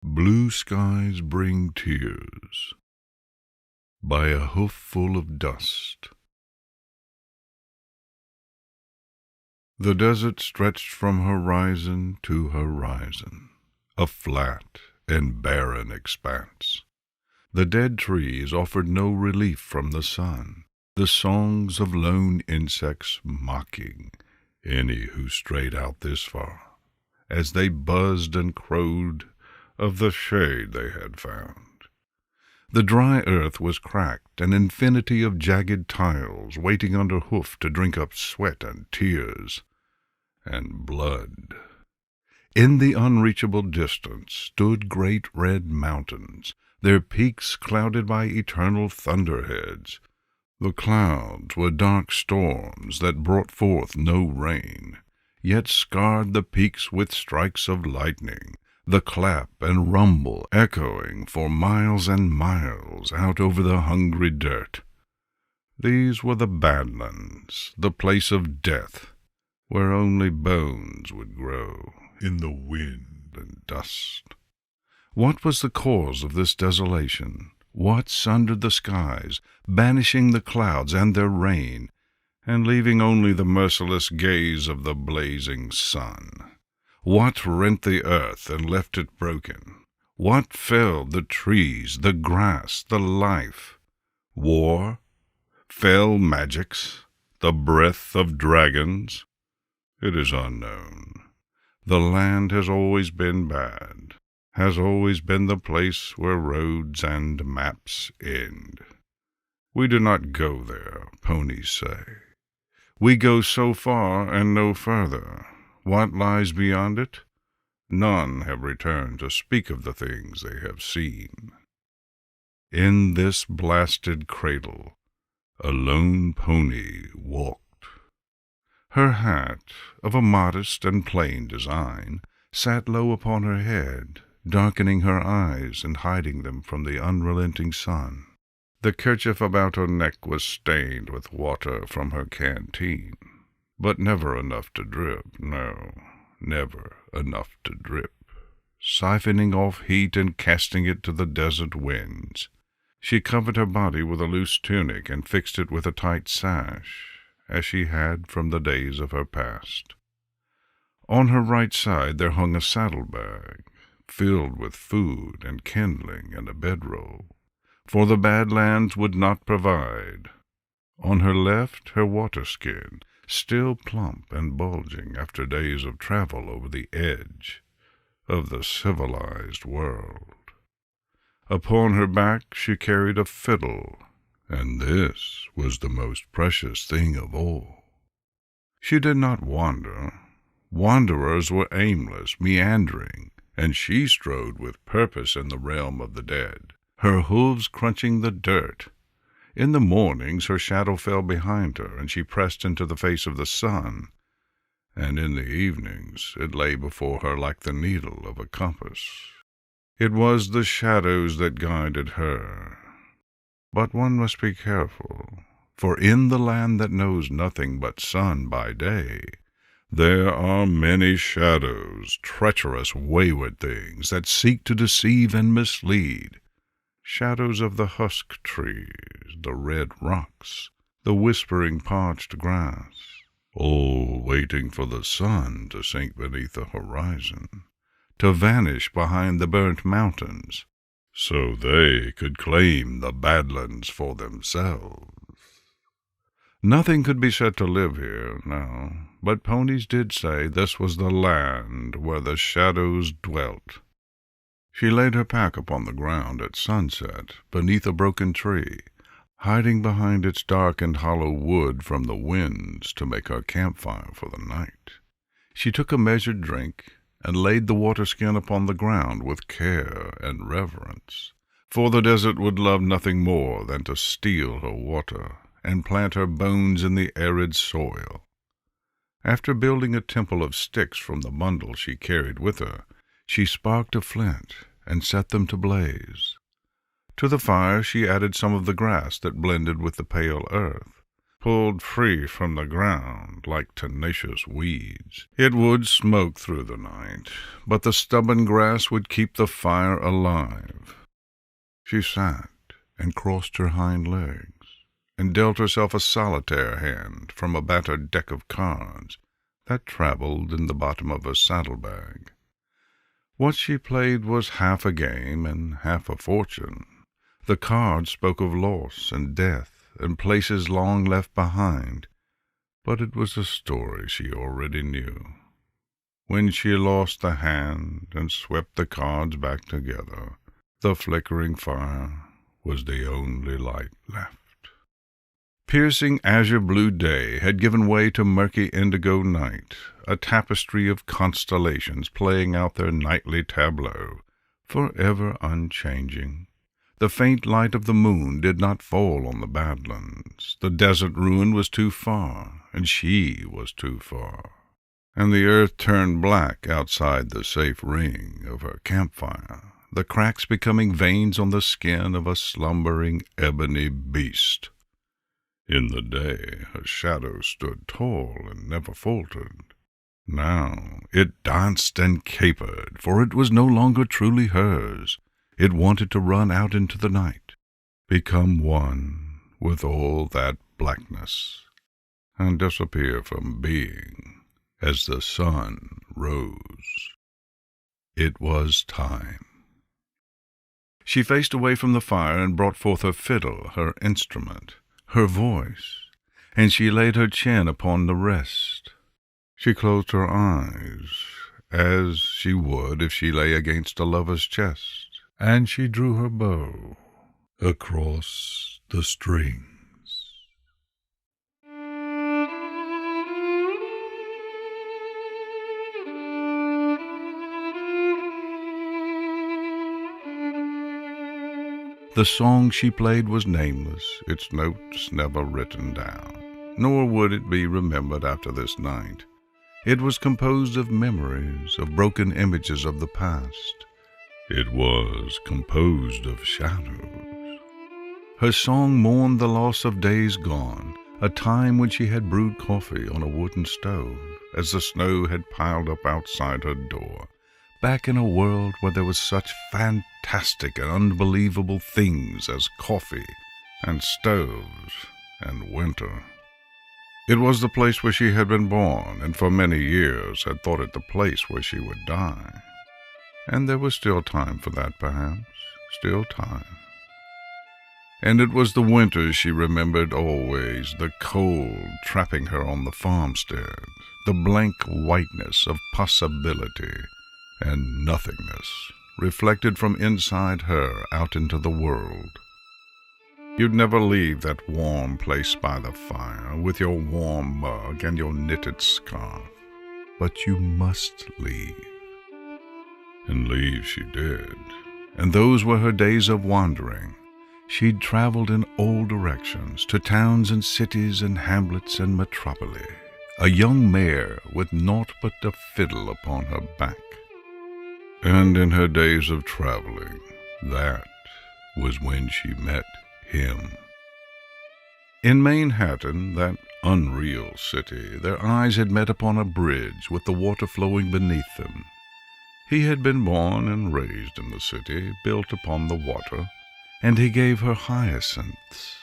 Blue skies bring tears by a hoof full of dust. The desert stretched from horizon to horizon, a flat and barren expanse. The dead trees offered no relief from the sun, the songs of lone insects mocking any who strayed out this far, as they buzzed and crowed of the shade they had found. The dry earth was cracked, an infinity of jagged tiles waiting under hoof to drink up sweat and tears and blood. In the unreachable distance stood great red mountains, their peaks clouded by eternal thunderheads. The clouds were dark storms that brought forth no rain, yet scarred the peaks with strikes of lightning, the clap and rumble echoing for miles and miles out over the hungry dirt. These were the Badlands, the place of death, where only bones would grow in the wind and dust. What was the cause of this desolation? What sundered the skies, banishing the clouds and their rain, and leaving only the merciless gaze of the blazing sun? What rent the earth and left it broken? What felled the trees, the grass, the life? War? Fell magics? The breath of dragons? It is unknown. The land has always been bad, has always been the place where roads and maps end. We do not go there, ponies say. We go so far and no further. What lies beyond it? None have returned to speak of the things they have seen. In this blasted cradle, a lone pony walked. Her hat, of a modest and plain design, sat low upon her head, darkening her eyes and hiding them from the unrelenting sun. The kerchief about her neck was stained with water from her canteen, but never enough to drip, no, never enough to drip, siphoning off heat and casting it to the desert winds. She covered her body with a loose tunic and fixed it with a tight sash, as she had from the days of her past. On her right side there hung a saddlebag, filled with food and kindling and a bedroll, for the Badlands would not provide. On her left her waterskin, still plump and bulging after days of travel over the edge of the civilized world. Upon her back she carried a fiddle, and this was the most precious thing of all. She did not wander. Wanderers were aimless, meandering, and she strode with purpose in the realm of the dead, her hooves crunching the dirt. In the mornings her shadow fell behind her, and she pressed into the face of the sun, and in the evenings it lay before her like the needle of a compass. It was the shadows that guided her. But one must be careful, for in the land that knows nothing but sun by day, there are many shadows, treacherous, wayward things that seek to deceive and mislead. Shadows of the husk trees, the red rocks, the whispering parched grass, all waiting for the sun to sink beneath the horizon, to vanish behind the burnt mountains, so they could claim the Badlands for themselves. Nothing could be said to live here, no, but ponies did say this was the land where the shadows dwelt. She laid her pack upon the ground at sunset, beneath a broken tree, hiding behind its dark and hollow wood from the winds to make her campfire for the night. She took a measured drink, and laid the waterskin upon the ground with care and reverence, for the desert would love nothing more than to steal her water and plant her bones in the arid soil. After building a temple of sticks from the bundle she carried with her, she sparked a flint and set them to blaze. To the fire she added some of the grass that blended with the pale earth, pulled free from the ground like tenacious weeds. It would smoke through the night, but the stubborn grass would keep the fire alive. She sat and crossed her hind legs, and dealt herself a solitaire hand from a battered deck of cards that travelled in the bottom of her saddlebag. What she played was half a game and half a fortune. The cards spoke of loss and death and places long left behind, but it was a story she already knew. When she lost the hand and swept the cards back together, the flickering fire was the only light left. Piercing azure blue day had given way to murky indigo night, a tapestry of constellations playing out their nightly tableau, forever unchanging. The faint light of the moon did not fall on the Badlands. The desert ruin was too far, and she was too far. And the earth turned black outside the safe ring of her campfire, the cracks becoming veins on the skin of a slumbering ebony beast. In the day her shadow stood tall and never faltered. Now it danced and capered, for it was no longer truly hers. It wanted to run out into the night, become one with all that blackness, and disappear from being as the sun rose. It was time. She faced away from the fire and brought forth her fiddle, her instrument, her voice, and she laid her chin upon the rest. She closed her eyes, as she would if she lay against a lover's chest, and she drew her bow across the strings. The song she played was nameless, its notes never written down, nor would it be remembered after this night. It was composed of memories, of broken images of the past. It was composed of shadows. Her song mourned the loss of days gone, a time when she had brewed coffee on a wooden stove, as the snow had piled up outside her door, back in a world where there was such fantastic and unbelievable things as coffee and stoves and winter. It was the place where she had been born, and for many years had thought it the place where she would die. And there was still time for that, perhaps, still time. And it was the winters she remembered always, the cold trapping her on the farmstead, the blank whiteness of possibility and nothingness, reflected from inside her out into the world. You'd never leave that warm place by the fire, with your warm mug and your knitted scarf, but you must leave. And leave she did, and those were her days of wandering. She'd traveled in all directions, to towns and cities and hamlets and metropoli, a young mare with naught but a fiddle upon her back. And in her days of traveling, that was when she met him. In Manhattan, that unreal city, their eyes had met upon a bridge with the water flowing beneath them. He had been born and raised in the city, built upon the water, and he gave her hyacinths.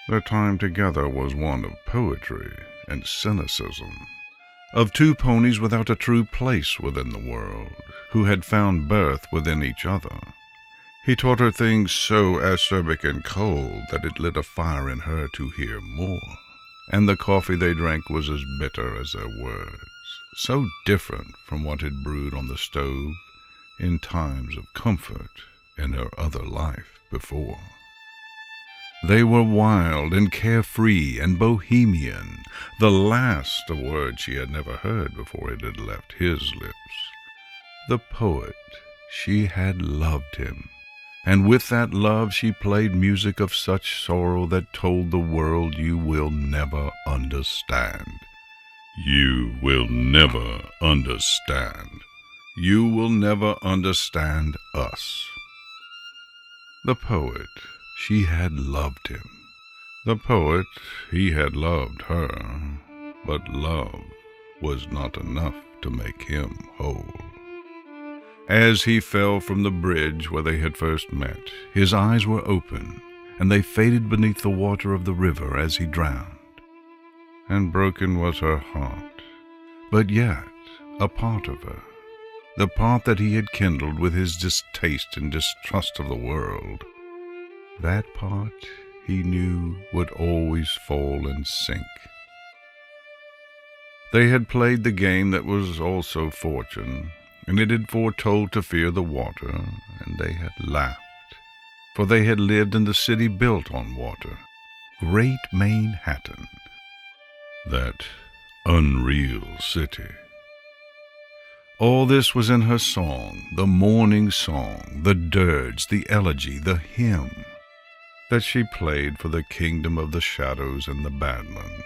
Their time together was one of poetry and cynicism, of two ponies without a true place within the world, who had found birth within each other. He taught her things so acerbic and cold that it lit a fire in her to hear more, and the coffee they drank was as bitter as their words, so different from what had brewed on the stove in times of comfort in her other life before. They were wild and carefree and bohemian, the last of words she had never heard before it had left his lips. The poet, she had loved him, and with that love she played music of such sorrow that told the world, you will never understand. You will never understand. You will never understand us. The poet, she had loved him, The poet, he had loved her, but love was not enough to make him whole. As he fell from the bridge where they had first met, his eyes were open, and they faded beneath the water of the river as he drowned. And broken was her heart, but yet a part of her, the part that he had kindled with his distaste and distrust of the world. That part he knew would always fall and sink. They had played the game that was also fortune, and it had foretold to fear the water, and they had laughed, for they had lived in the city built on water, great Manhattan, that unreal city. All this was in her song, the morning song, the dirge, the elegy, the hymn that she played for the kingdom of the shadows and the Badlands.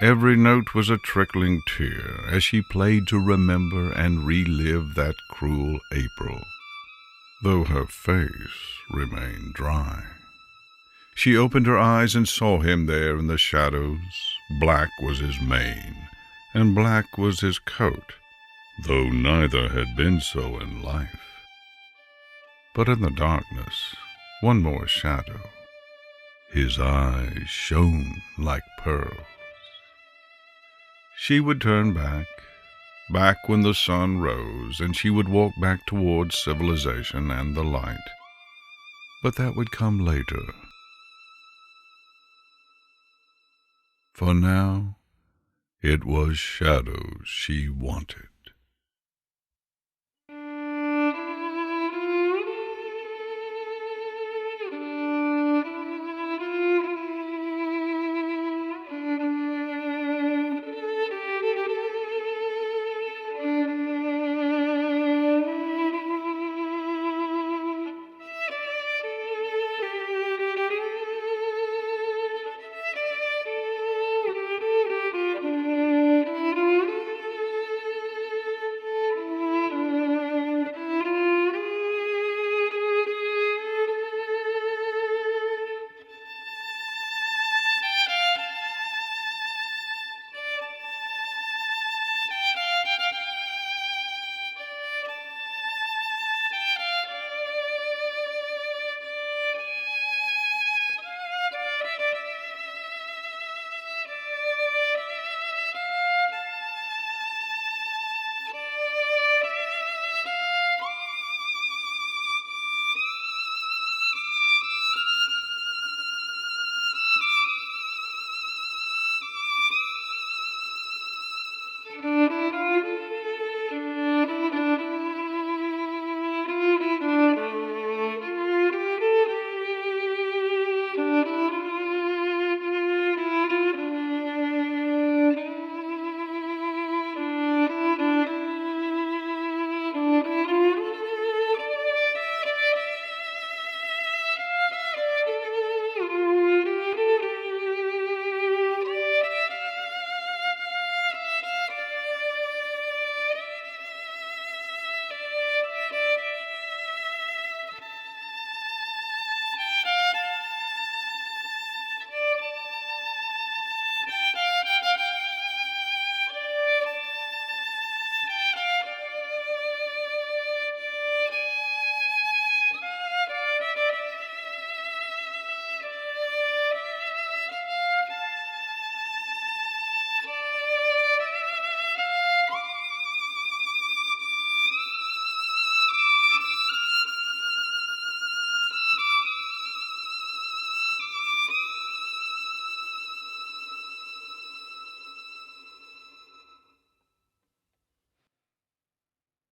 Every note was a trickling tear as she played to remember and relive that cruel April, though her face remained dry. She opened her eyes and saw him there in the shadows. Black was his mane, and black was his coat, though neither had been so in life. But in the darkness, one more shadow. His eyes shone like pearls. She would turn back when the sun rose, and she would walk back towards civilization and the light. But that would come later. For now, it was shadows she wanted.